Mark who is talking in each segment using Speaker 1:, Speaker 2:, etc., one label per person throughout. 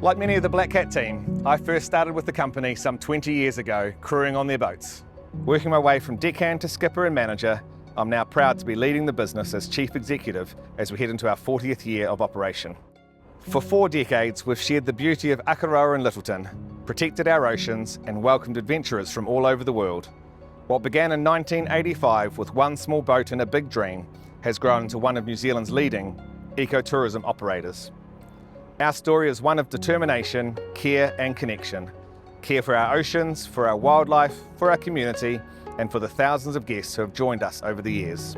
Speaker 1: Like many of the Black Cat team, I first started with the company some 20 years ago, crewing on their boats. Working my way from deckhand to skipper and manager, I'm now proud to be leading the business as Chief Executive as we head into our 40th year of operation. For 4 decades, we've shared the beauty of Akaroa and Lyttelton, protected our oceans and welcomed adventurers from all over the world. What began in 1985 with one small boat and a big dream has grown into one of New Zealand's leading ecotourism operators. Our story is one of determination, care and connection. Care for our oceans, for our wildlife, for our community and for the thousands of guests who have joined us over the years.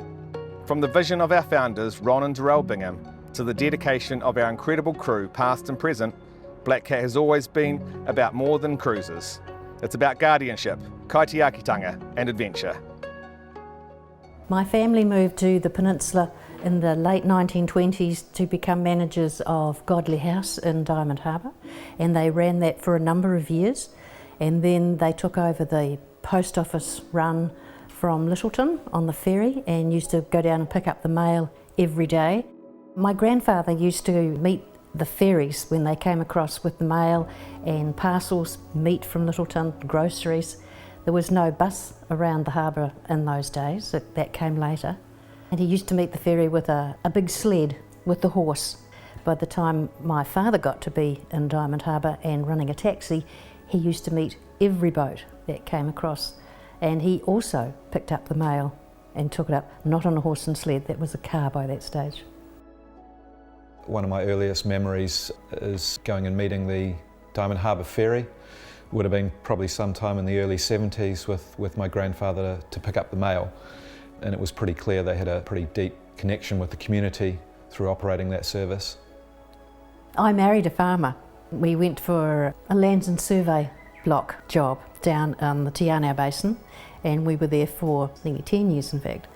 Speaker 1: From the vision of our founders, Ron and Darrell Bingham, to the dedication of our incredible crew, past and present, Black Cat has always been about more than cruises. It's about guardianship, kaitiakitanga and adventure.
Speaker 2: My family moved to the peninsula in the late 1920s to become managers of Godley House in Diamond Harbour, and they ran that for a number of years, and then they took over the post office run from Lyttelton on the ferry and used to go down and pick up the mail every day. My grandfather used to meet the ferries when they came across with the mail and parcels, meat from Lyttelton, groceries. There was no bus around the harbour in those days, that came later. And he used to meet the ferry with a big sled with the horse. By the time my father got to be in Diamond Harbour and running a taxi, he used to meet every boat that came across. And he also picked up the mail and took it up, not on a horse and sled, that was a car by that stage.
Speaker 3: One of my earliest memories is going and meeting the Diamond Harbour ferry. Would have been probably sometime in the early 70s with my grandfather to pick up the mail. And it was pretty clear they had a pretty deep connection with the community through operating that service.
Speaker 2: I married a farmer. We went for a lands and survey block job down the Te Anau Basin, and we were there for nearly 10 years in fact.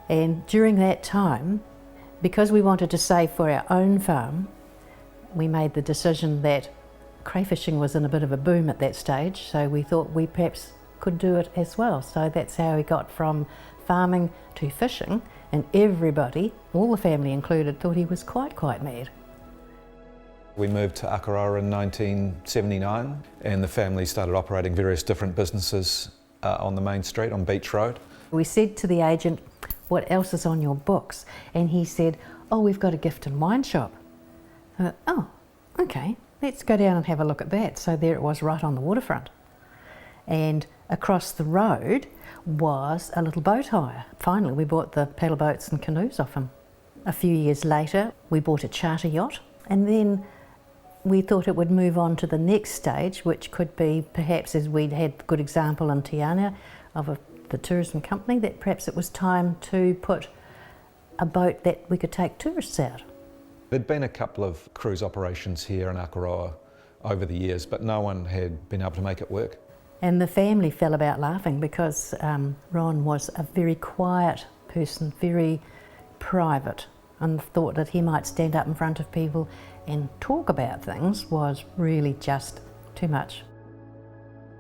Speaker 2: And during that time, because we wanted to save for our own farm, we made the decision that crayfishing was in a bit of a boom at that stage, so we thought we perhaps could do it as well. So that's how we got from farming to fishing, and everybody, all the family included, thought he was quite mad.
Speaker 3: We moved to Akaroa in 1979 and the family started operating various different businesses on the main street on Beach Road.
Speaker 2: We said to the agent, "What else is on your books?" And he said, "Oh, we've got a gift and wine shop." I thought, "Oh, okay, let's go down and have a look at that." So there it was, right on the waterfront. And across the road was a little boat hire. Finally, we bought the paddle boats and canoes off him. A few years later, we bought a charter yacht, and then we thought it would move on to the next stage, which could be perhaps, as we'd had a good example in Te Anau of the tourism company, that perhaps it was time to put a boat that we could take tourists out.
Speaker 3: There'd been a couple of cruise operations here in Akaroa over the years, but no one had been able to make it work.
Speaker 2: And the family fell about laughing because Ron was a very quiet person, very private, and thought that he might stand up in front of people and talk about things was really just too much.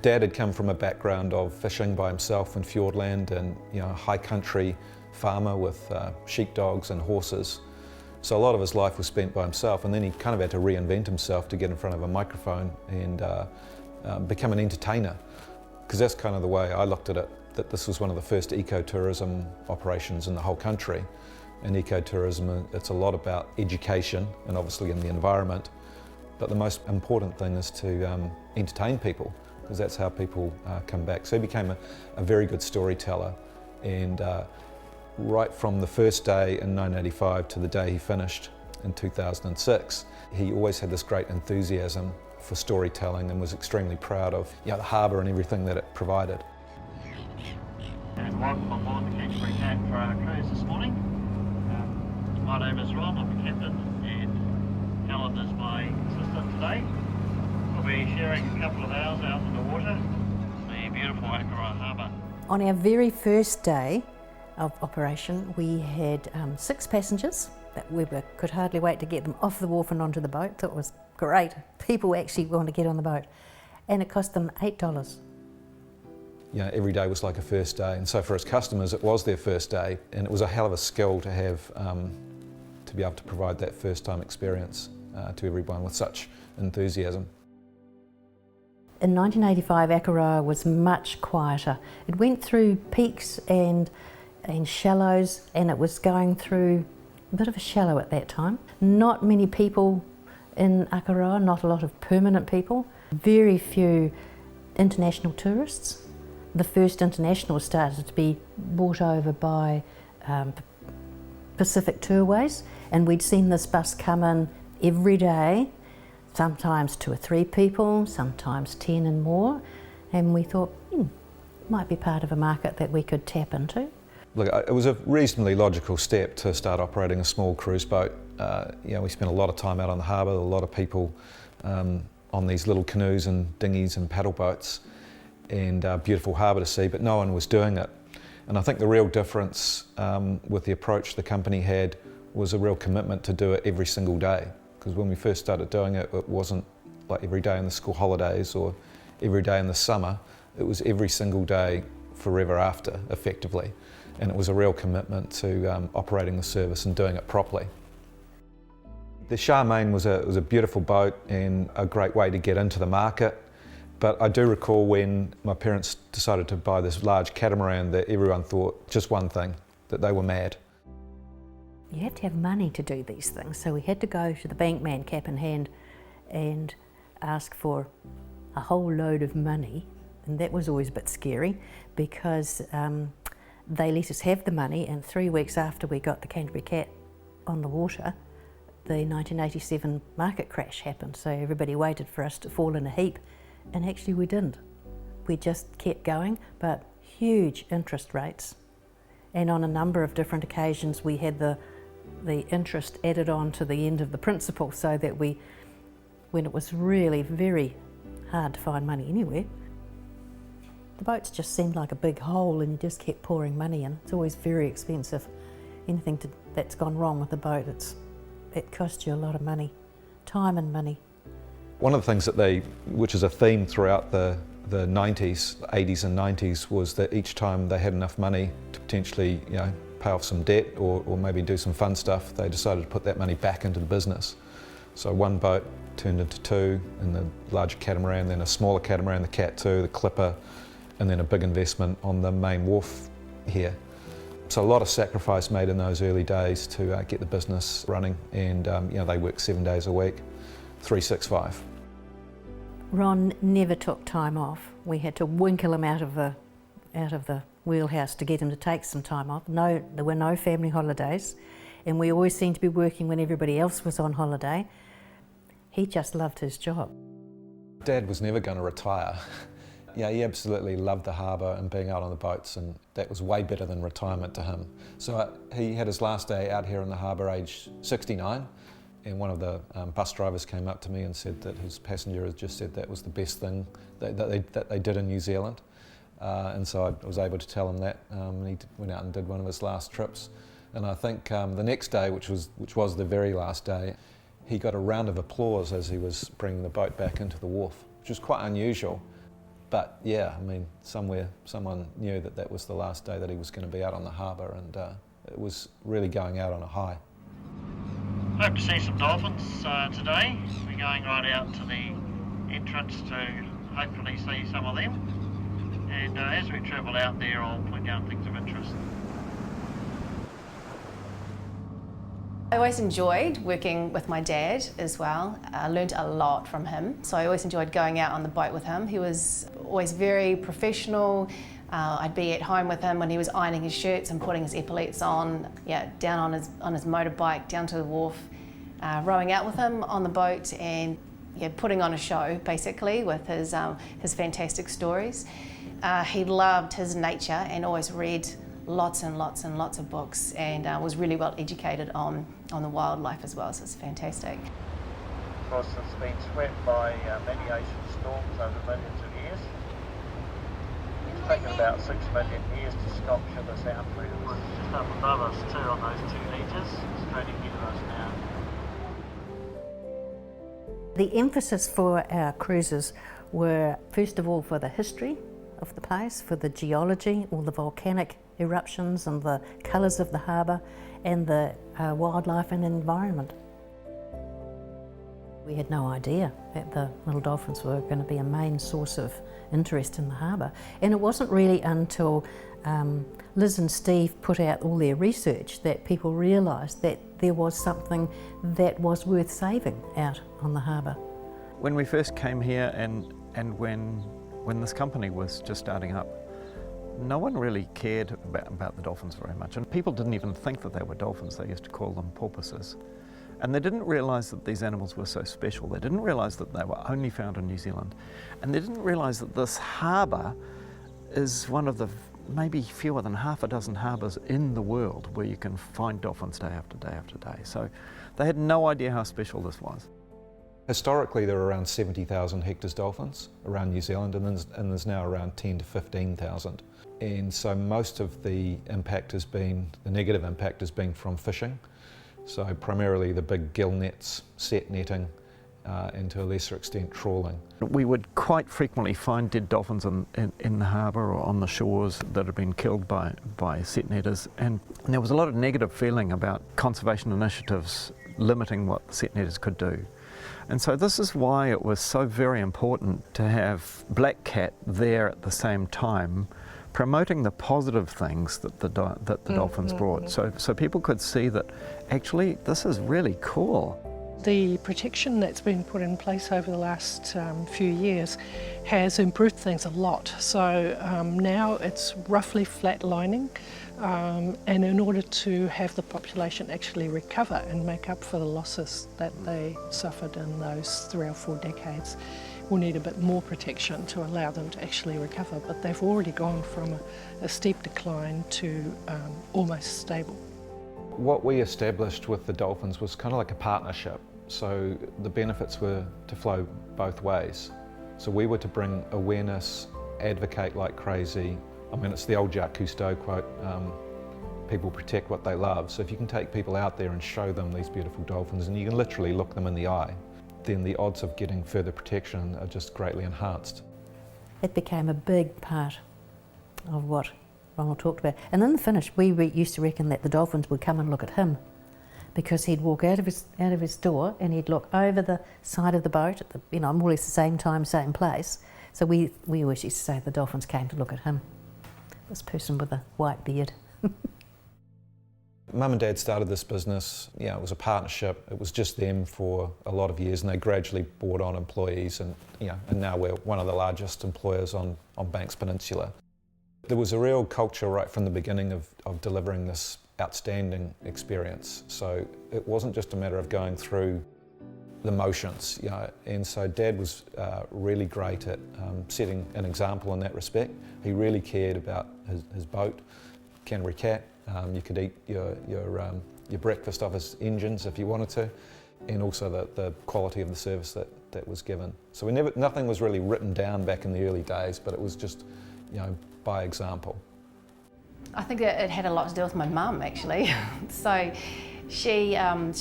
Speaker 3: Dad had come from a background of fishing by himself in Fjordland and a high country farmer with sheepdogs and horses. So a lot of his life was spent by himself, and then he kind of had to reinvent himself to get in front of a microphone and become an entertainer. Because that's kind of the way I looked at it, that this was one of the first ecotourism operations in the whole country. And ecotourism, it's a lot about education and obviously in the environment, but the most important thing is to entertain people, because that's how people come back. So he became a very good storyteller, and right from the first day in 1985 to the day he finished in 2006, he always had this great enthusiasm for storytelling and was extremely proud of the harbour and everything that it provided.
Speaker 4: And welcome on board the Hector for our cruise this morning. My name is Ron, I'm the captain, and Helen is my assistant today. We'll be sharing a couple of hours out in the water, the beautiful Akaroa Harbour.
Speaker 2: On our very first day of operation, we had 6 passengers that we could hardly wait to get them off the wharf and onto the boat. Thought it was great. People actually want to get on the boat. And it cost them $8.
Speaker 3: Every day was like a first day, and so for his customers it was their first day, and it was a hell of a skill to have to be able to provide that first time experience to everyone with such enthusiasm.
Speaker 2: In 1985, Akaroa was much quieter. It went through peaks and shallows, and it was going through a bit of a shallow at that time. Not many people in Akaroa, not a lot of permanent people, very few international tourists. The first international started to be brought over by Pacific Tourways, and we'd seen this bus come in every day, sometimes 2 or 3 people, sometimes 10 and more, and we thought, might be part of a market that we could tap into.
Speaker 3: Look, it was a reasonably logical step to start operating a small cruise boat. We spent a lot of time out on the harbour, a lot of people on these little canoes and dinghies and paddle boats, and beautiful harbour to see, but no one was doing it. And I think the real difference with the approach the company had was a real commitment to do it every single day. Because when we first started doing it, it wasn't like every day in the school holidays or every day in the summer. It was every single day forever after, effectively. And it was a real commitment to operating the service and doing it properly. The Charmaine was a beautiful boat and a great way to get into the market. But I do recall when my parents decided to buy this large catamaran that everyone thought just one thing, that they were mad.
Speaker 2: You have to have money to do these things, so we had to go to the bank man cap in hand and ask for a whole load of money, and that was always a bit scary because they let us have the money, and 3 weeks after we got the Canterbury Cat on the water, the 1987 market crash happened, so everybody waited for us to fall in a heap, and actually we didn't. We just kept going, but huge interest rates, and on a number of different occasions we had the interest added on to the end of the principal, so that when it was really very hard to find money anywhere, the boats just seemed like a big hole and you just kept pouring money in. It's always very expensive. Anything that's gone wrong with the boat, it costs you a lot of money, time and money.
Speaker 3: One of the things which is a theme throughout the 90s, 80s and 90s, was that each time they had enough money to potentially pay off some debt or maybe do some fun stuff, they decided to put that money back into the business. So one boat turned into 2, and the larger catamaran, then a smaller catamaran, the Cat 2, the Clipper, and then a big investment on the main wharf here. So a lot of sacrifice made in those early days to get the business running, and they work 7 days a week, 365.
Speaker 2: Ron never took time off. We had to winkle him out of the wheelhouse to get him to take some time off. No, there were no family holidays, and we always seemed to be working when everybody else was on holiday. He just loved his job.
Speaker 3: Dad was never going to retire. Yeah, he absolutely loved the harbour and being out on the boats, and that was way better than retirement to him. So he had his last day out here in the harbour aged 69, and one of the bus drivers came up to me and said that his passenger had just said that was the best thing that they did in New Zealand. And so I was able to tell him that, and he went out and did one of his last trips. And I think the next day, which was the very last day, he got a round of applause as he was bringing the boat back into the wharf, which was quite unusual. But yeah, I mean, someone knew that was the last day that he was going to be out on the harbour, and it was really going out on a high.
Speaker 4: Hope to see some dolphins today. We're going right out to the entrance to hopefully see some of them. And as we travel out there, I'll point out things of interest.
Speaker 5: I always enjoyed working with my dad as well. I learned a lot from him. So I always enjoyed going out on the boat with him. He was always very professional. I'd be at home with him when he was ironing his shirts and putting his epaulettes on, down on his motorbike, down to the wharf, rowing out with him on the boat and putting on a show basically with his fantastic stories. He loved his nature and always read lots and lots and lots of books, and was really well educated on the wildlife as well, so it's fantastic.
Speaker 4: Of course, it's been swept by many ocean storms over millions of years. It's taken about 6 million years to sculpture this out through the woods. Just up above us too on those 2 metres, straight ahead of us now.
Speaker 2: The emphasis for our cruises were, first of all, for the history of the place, for the geology, all the volcanic eruptions and the colours of the harbour, and the wildlife and environment. We had no idea that the little dolphins were going to be a main source of interest in the harbour. And it wasn't really until Liz and Steve put out all their research that people realised that there was something that was worth saving out on the harbour.
Speaker 6: When we first came here and when this company was just starting up, no one really cared about the dolphins very much. And people didn't even think that they were dolphins. They used to call them porpoises. And they didn't realise that these animals were so special. They didn't realise that they were only found in New Zealand. And they didn't realise that this harbour is one of the maybe fewer than half a dozen harbours in the world where you can find dolphins day after day after day. So they had no idea how special this was.
Speaker 3: Historically, there were around 70,000 Hector's dolphins around New Zealand, and there's now around 10 to 15,000. And so most of the impact has been, the negative impact has been from fishing. So primarily the big gill nets, set netting, and to a lesser extent trawling.
Speaker 6: We would quite frequently find dead dolphins in the harbour or on the shores that had been killed by set netters, and there was a lot of negative feeling about conservation initiatives limiting what the set netters could do. And so this is why it was so very important to have Black Cat there at the same time, promoting the positive things that the dolphins brought. So people could see that actually this is really cool.
Speaker 7: The protection that's been put in place over the last few years has improved things a lot. So now it's roughly flat lining, and in order to have the population actually recover and make up for the losses that they suffered in those 3 or 4 decades, we'll need a bit more protection to allow them to actually recover. But they've already gone from a steep decline to almost stable.
Speaker 3: What we established with the dolphins was kind of like a partnership. So the benefits were to flow both ways. So we were to bring awareness, advocate like crazy. I mean, it's the old Jacques Cousteau quote, people protect what they love. So if you can take people out there and show them these beautiful dolphins, and you can literally look them in the eye, then the odds of getting further protection are just greatly enhanced.
Speaker 2: It became a big part of what Ronald talked about. And in the finish, we used to reckon that the dolphins would come and look at him, because he'd walk out of his door and he'd look over the side of the boat at the, more or less the same time, same place. So we always used to say the dolphins came to look at him, this person with a white beard.
Speaker 3: Mum and Dad started this business, it was a partnership. It was just them for a lot of years, and they gradually brought on employees, and now we're one of the largest employers on Banks Peninsula. There was a real culture right from the beginning of delivering this outstanding experience. So it wasn't just a matter of going through the motions, and so Dad was really great at setting an example in that respect. He really cared about his boat, Canterbury Cat. You could eat your breakfast off his engines if you wanted to, and also the quality of the service that was given. So nothing was really written down back in the early days, but it was just by example.
Speaker 5: I think it had a lot to do with my mum, actually. So she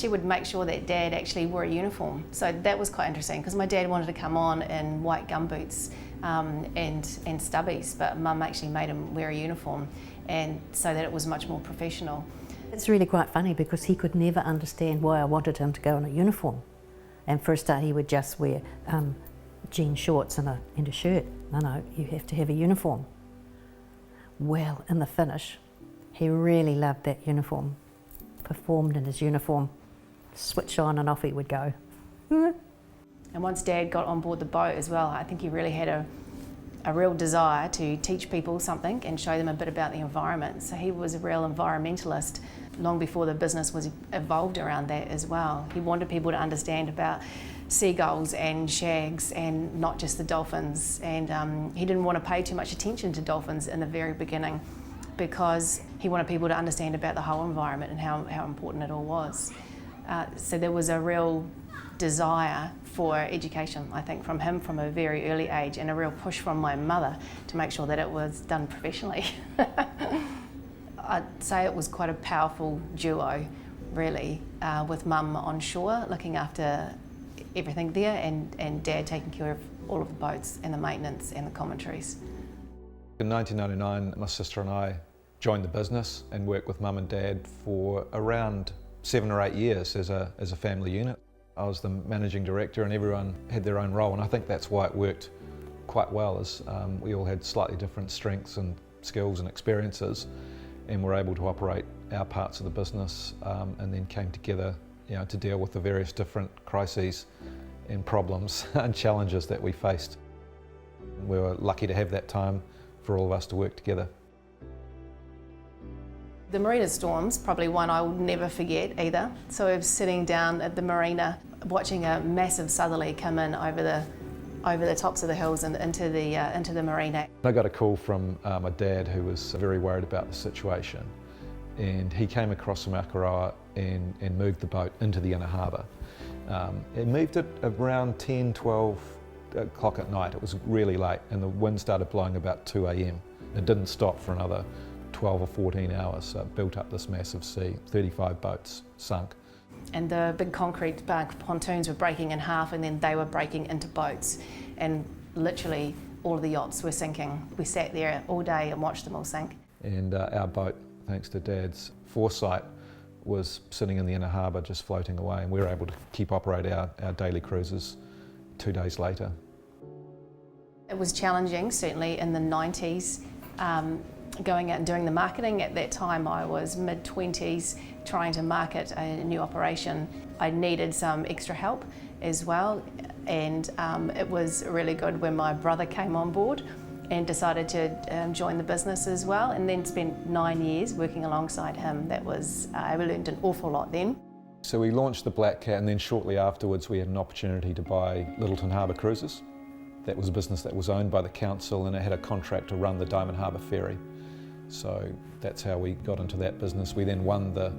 Speaker 5: would make sure that Dad actually wore a uniform. So that was quite interesting, because my dad wanted to come on in white gumboots and stubbies, but Mum actually made him wear a uniform, and so that it was much more professional.
Speaker 2: It's really quite funny, because he could never understand why I wanted him to go in a uniform. And for a start, he would just wear jean shorts and a shirt. No, you have to have a uniform. Well, in the finish, he really loved that uniform, performed in his uniform, switch on and off he would go.
Speaker 5: And once Dad got on board the boat as well, I think he really had a real desire to teach people something and show them a bit about the environment. So he was a real environmentalist long before the business was evolved around that as well. He wanted people to understand about seagulls and shags and not just the dolphins, and he didn't want to pay too much attention to dolphins in the very beginning, because he wanted people to understand about the whole environment and how important it all was. So there was a real desire for education, I think, from him from a very early age, and a real push from my mother to make sure that it was done professionally. I'd say it was quite a powerful duo, really, with Mum on shore looking after everything there, and Dad taking care of all of the boats and the maintenance and the commentaries.
Speaker 3: In 1999, my sister and I joined the business and worked with Mum and Dad for around 7 or 8 years as a family unit. I was the managing director and everyone had their own role, and I think that's why it worked quite well, as we all had slightly different strengths and skills and experiences, and were able to operate our parts of the business and then came together, to deal with the various different crises and problems and challenges that we faced. We were lucky to have that time for all of us to work together.
Speaker 5: The marina storm's probably one I will never forget either. So I was sitting down at the marina watching a massive southerly come in over the tops of the hills and into the marina.
Speaker 3: I got a call from my dad, who was very worried about the situation, and he came across from Akaroa and moved the boat into the inner harbour. He moved it around 10, 12 o'clock at night. It was really late and the wind started blowing about 2 a.m. It didn't stop for another 12 or 14 hours, so it built up this massive sea. 35 boats sunk.
Speaker 5: And the big concrete pontoons were breaking in half, and then they were breaking into boats, and literally all of the yachts were sinking. We sat there all day and watched them all sink.
Speaker 3: And our boat, thanks to Dad's foresight, was sitting in the inner harbour just floating away, and we were able to keep operating our daily cruises 2 days later.
Speaker 5: It was challenging, certainly in the 90s, going out and doing the marketing. At that time I was mid-20s, trying to market a new operation. I needed some extra help as well, and it was really good when my brother came on board and decided to join the business as well, and then spent 9 years working alongside him. I learned an awful lot then.
Speaker 3: So we launched the Black Cat, and then shortly afterwards we had an opportunity to buy Lyttelton Harbour Cruises. That was a business that was owned by the council, and it had a contract to run the Diamond Harbour ferry. So that's how we got into that business. We then won the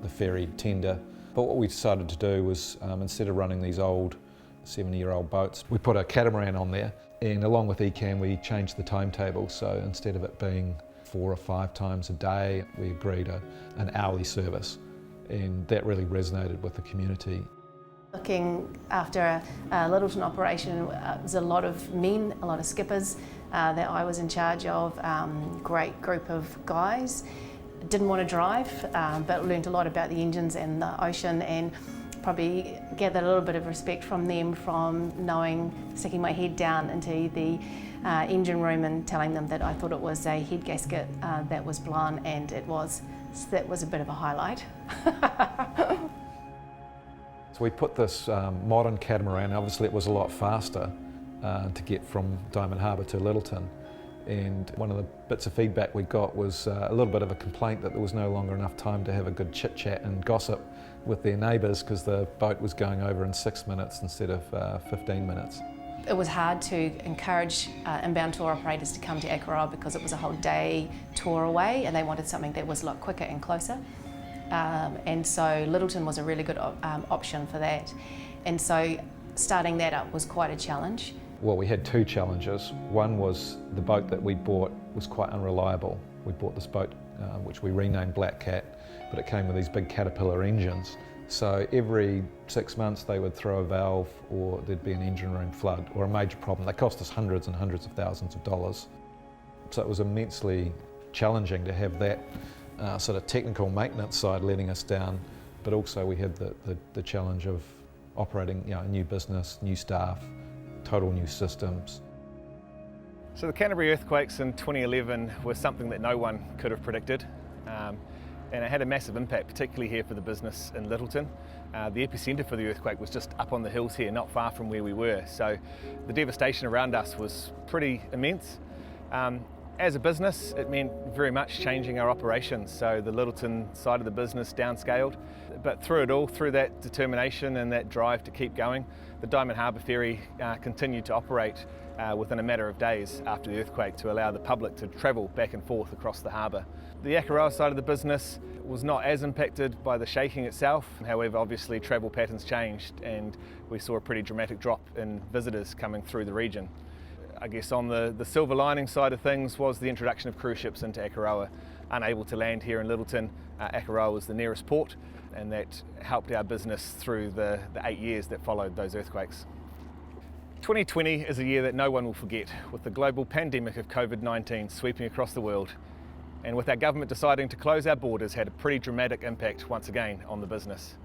Speaker 3: ferry tender. But what we decided to do was, instead of running these old 70-year-old boats, we put a catamaran on there, and along with ECAM we changed the timetable. So instead of it being 4 or 5 times a day, we agreed an hourly service, and that really resonated with the community.
Speaker 5: Looking after a Lyttelton operation, there's a lot of men, a lot of skippers that I was in charge of. Great group of guys. Didn't want to drive, but learned a lot about the engines and the ocean, and probably gathered a little bit of respect from them from sticking my head down into the engine room and telling them that I thought it was a head gasket that was blown, and it was. So that was a bit of a highlight.
Speaker 3: So we put this modern catamaran. Obviously it was a lot faster to get from Diamond Harbour to Lyttelton, and one of the bits of feedback we got was a little bit of a complaint that there was no longer enough time to have a good chit chat and gossip with their neighbours, because the boat was going over in 6 minutes instead of 15 minutes.
Speaker 5: It was hard to encourage inbound tour operators to come to Akaroa because it was a whole day tour away, and they wanted something that was a lot quicker and closer. And so Lyttelton was a really good option for that. And so starting that up was quite a challenge.
Speaker 3: Well, we had 2 challenges. One was the boat that we bought was quite unreliable. We bought this boat, which we renamed Black Cat, but it came with these big Caterpillar engines. So every 6 months they would throw a valve, or there'd be an engine room flood or a major problem. They cost us hundreds and hundreds of thousands of dollars. So it was immensely challenging to have that sort of technical maintenance side letting us down, but also we had the challenge of operating a new business, new staff, total new systems.
Speaker 1: So the Canterbury earthquakes in 2011 was something that no one could have predicted, and it had a massive impact, particularly here for the business in Lyttelton. The epicentre for the earthquake was just up on the hills here, not far from where we were, so the devastation around us was pretty immense. As a business, it meant very much changing our operations, so the Lyttelton side of the business downscaled. But through it all, through that determination and that drive to keep going, the Diamond Harbour ferry continued to operate within a matter of days after the earthquake to allow the public to travel back and forth across the harbour. The Akaroa side of the business was not as impacted by the shaking itself. However, obviously travel patterns changed, and we saw a pretty dramatic drop in visitors coming through the region. I guess on the silver lining side of things was the introduction of cruise ships into Akaroa. Unable to land here in Lyttelton, Akaroa was the nearest port, and that helped our business through the 8 years that followed those earthquakes. 2020 is a year that no one will forget, with the global pandemic of COVID-19 sweeping across the world, and with our government deciding to close our borders had a pretty dramatic impact once again on the business.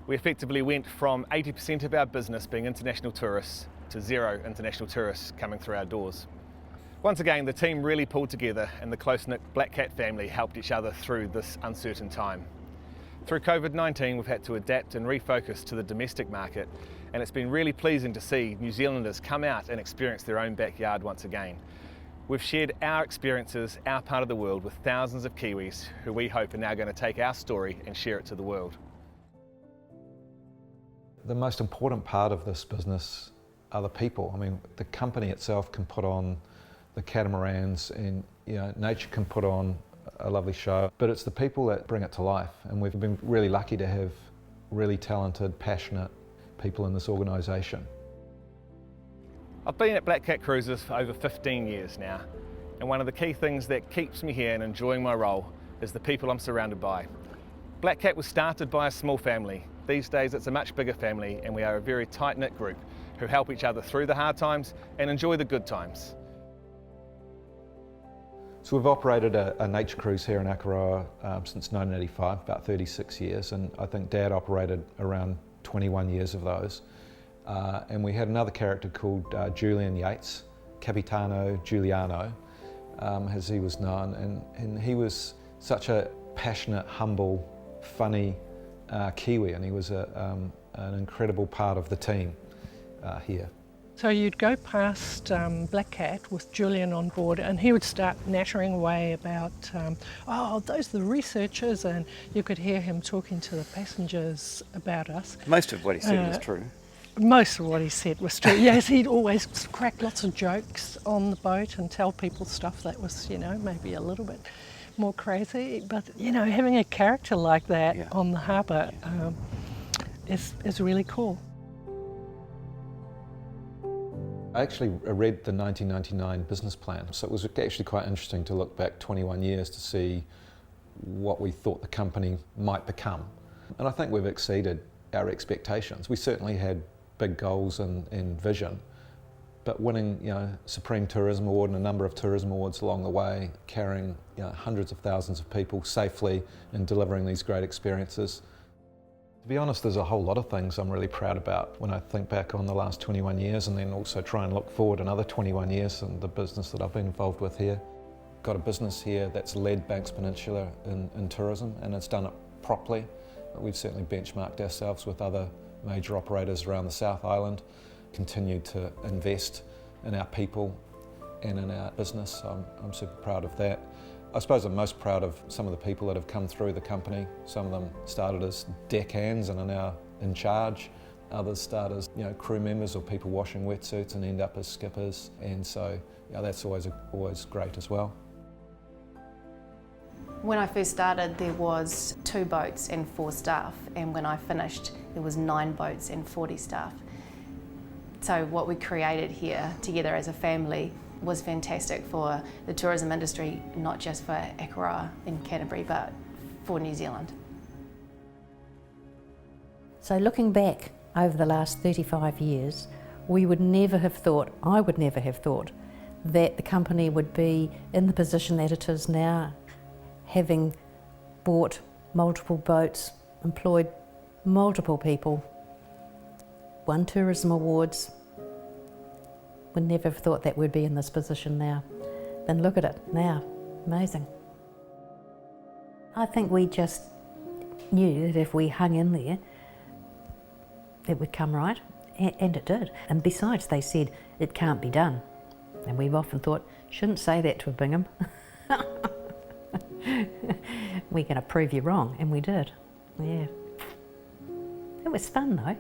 Speaker 1: We effectively went from 80% of our business being international tourists to 0 international tourists coming through our doors. Once again, the team really pulled together and the close-knit Black Cat family helped each other through this uncertain time. Through COVID-19, we've had to adapt and refocus to the domestic market, and it's been really pleasing to see New Zealanders come out and experience their own backyard once again. We've shared our experiences, our part of the world, with thousands of Kiwis who we hope are now going to take our story and share it to the world.
Speaker 3: The most important part of this business are the people. I mean, the company itself can put on the catamarans and nature can put on a lovely show, but it's the people that bring it to life, and we've been really lucky to have really talented, passionate people in this organisation.
Speaker 1: I've been at Black Cat Cruises for over 15 years now, and one of the key things that keeps me here and enjoying my role is the people I'm surrounded by. Black Cat was started by a small family. These days it's a much bigger family, and we are a very tight-knit group who help each other through the hard times and enjoy the good times.
Speaker 3: So we've operated a nature cruise here in Akaroa since 1985, about 36 years, and I think Dad operated around 21 years of those. And we had another character called Julian Yates, Capitano Giuliano, as he was known, and he was such a passionate, humble, funny Kiwi, and he was an incredible part of the team here.
Speaker 7: So you'd go past Black Cat with Julian on board, and he would start nattering away about, oh, those are the researchers, and you could hear him talking to the passengers about us.
Speaker 8: Most of what he said was true.
Speaker 7: Most of what he said was true. Yes, he'd always crack lots of jokes on the boat and tell people stuff that was, maybe a little bit more crazy. But, having a character like that on the harbour is really cool.
Speaker 3: I actually read the 1999 business plan, so it was actually quite interesting to look back 21 years to see what we thought the company might become. And I think we've exceeded our expectations. We certainly had big goals and vision, but winning Supreme Tourism Award and a number of tourism awards along the way, carrying hundreds of thousands of people safely and delivering these great experiences. To be honest, there's a whole lot of things I'm really proud about when I think back on the last 21 years and then also try and look forward another 21 years in the business that I've been involved with here. Got a business here that's led Banks Peninsula in tourism, and it's done it properly. We've certainly benchmarked ourselves with other major operators around the South Island, continued to invest in our people and in our business. I'm super proud of that. I suppose I'm most proud of some of the people that have come through the company. Some of them started as deckhands and are now in charge. Others start as crew members or people washing wetsuits and end up as skippers. And so that's always great as well.
Speaker 5: When I first started, there was 2 boats and 4 staff, and when I finished, there was 9 boats and 40 staff. So what we created here together as a family was fantastic for the tourism industry, not just for Akaroa and Canterbury, but for New Zealand.
Speaker 2: So looking back over the last 35 years, I would never have thought that the company would be in the position that it is now, having bought multiple boats, employed multiple people, won tourism awards. Would never have thought that we'd be in this position now. Then look at it now, amazing. I think we just knew that if we hung in there, it would come right, and it did. And besides, they said it can't be done. And we've often thought, shouldn't say that to a Bingham. We're going to prove you wrong, and we did. Yeah. It was fun though.